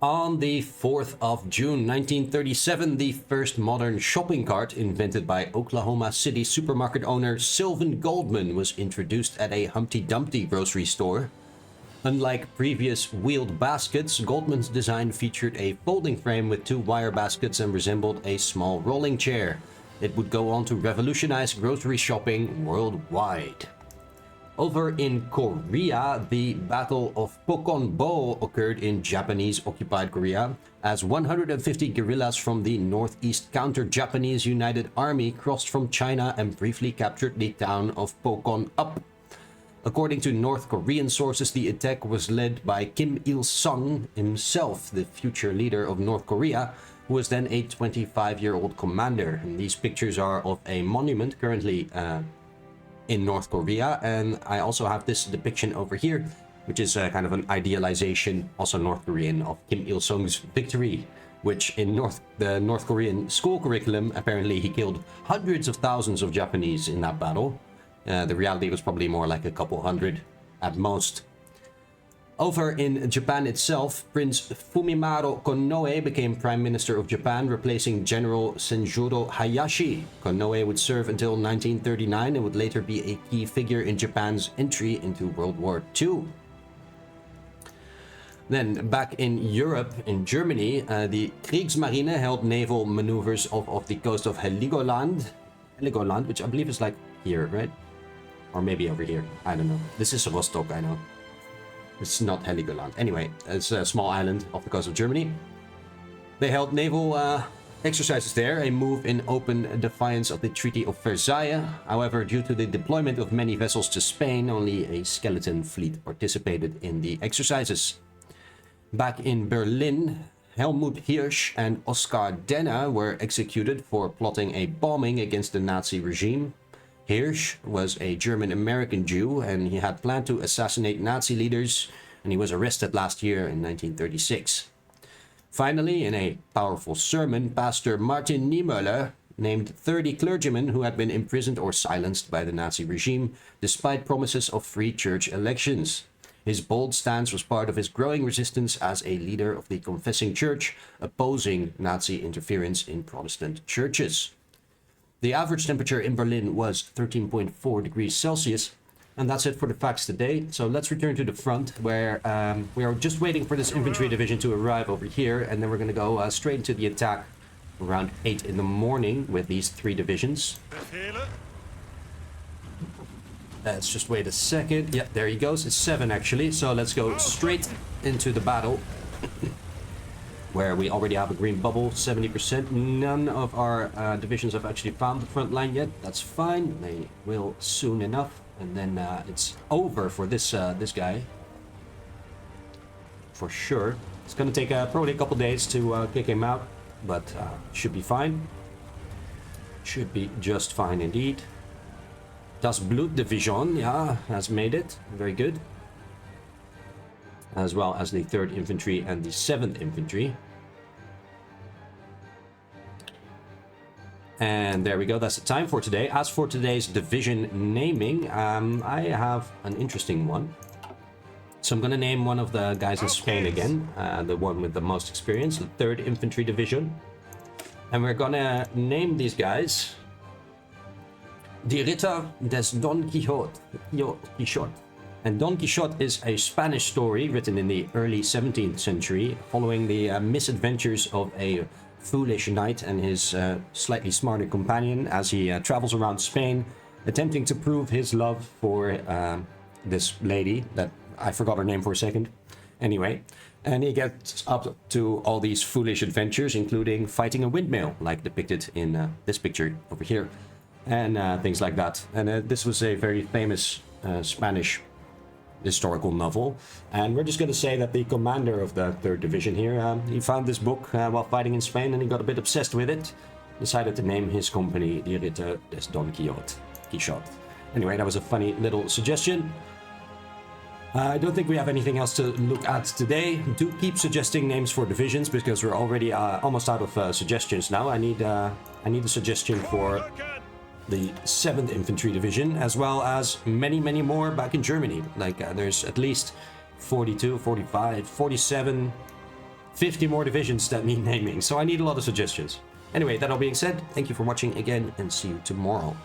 On the 4th of June 1937, the first modern shopping cart invented by Oklahoma City supermarket owner Sylvan Goldman was introduced at a Humpty Dumpty grocery store. Unlike previous wheeled baskets, Goldman's design featured a folding frame with two wire baskets and resembled a small rolling chair. It would go on to revolutionize grocery shopping worldwide. Over in Korea, the Battle of Pochonbo occurred in Japanese-occupied Korea as 150 guerrillas from the Northeast Counter-Japanese United Army crossed from China and briefly captured the town of Pochon-up. According to North Korean sources, the attack was led by Kim Il-sung himself, the future leader of North Korea, who was then a 25-year-old commander. And these pictures are of a monument currently in North Korea, and I also have this depiction over here, which is kind of an idealization, also North Korean, of Kim Il-sung's victory, which in the North Korean school curriculum, apparently he killed hundreds of thousands of Japanese in that battle. The reality was probably more like a couple hundred at most. Over in Japan itself, Prince Fumimaro Konoe became Prime Minister of Japan, replacing General Senjuro Hayashi. Konoe would serve until 1939 and would later be a key figure in Japan's entry into World War II. Then, back in Europe, in Germany, the Kriegsmarine held naval maneuvers off the coast of Heligoland, which I believe is like here, right? Or maybe over here. I don't know. This is Rostock, I know. It's not Heligoland. Anyway, it's a small island off the coast of Germany. They held naval exercises there, a move in open defiance of the Treaty of Versailles. However, due to the deployment of many vessels to Spain, only a skeleton fleet participated in the exercises. Back in Berlin, Helmut Hirsch and Oskar Denner were executed for plotting a bombing against the Nazi regime. Hirsch was a German-American Jew, and he had planned to assassinate Nazi leaders, and he was arrested last year in 1936. Finally, in a powerful sermon, Pastor Martin Niemöller named 30 clergymen who had been imprisoned or silenced by the Nazi regime, despite promises of free church elections. His bold stance was part of his growing resistance as a leader of the confessing church, opposing Nazi interference in Protestant churches. The average temperature in Berlin was 13.4 degrees Celsius. And that's it for the facts today. So let's return to the front, where we are just waiting for this infantry division to arrive over here. And then we're going to go straight into the attack around 8 in the morning with these 3 divisions. Let's just wait a second. Yeah, there he goes. It's 7 actually. So let's go straight into the battle. Where we already have a green bubble, 70%. None of our divisions have actually found the front line yet. That's fine. They will soon enough. And then it's over for this guy. For sure. It's going to take probably a couple days to kick him out. But should be fine. Should be just fine indeed. Das Blut Division, yeah, has made it. Very good. As well as the 3rd Infantry and the 7th Infantry. And there we go, that's the time for today. As for today's division naming, I have an interesting one. So I'm going to name one of the guys in Spain again, the one with the most experience, the 3rd Infantry Division. And we're going to name these guys Die Ritter des Don Quixote. And Don Quixote is a Spanish story written in the early 17th century, following the misadventures of a foolish knight and his slightly smarter companion as he travels around Spain, attempting to prove his love for this lady that I forgot her name for a second. Anyway, and he gets up to all these foolish adventures, including fighting a windmill, like depicted in this picture over here, and things like that. And this was a very famous Spanish historical novel, and we're just going to say that the commander of the 3rd Division here, he found this book while fighting in Spain, and he got a bit obsessed with it, decided to name his company Die Ritter des Don Quixote. Anyway, that was a funny little suggestion. I don't think we have anything else to look at today. Do keep suggesting names for divisions, because we're already almost out of suggestions now. I need a suggestion for the 7th Infantry Division, as well as many more back in Germany. Like there's at least 42, 45, 47 50 more divisions that need naming, so I need a lot of suggestions. Anyway, that all being said, thank you for watching again, and see you tomorrow.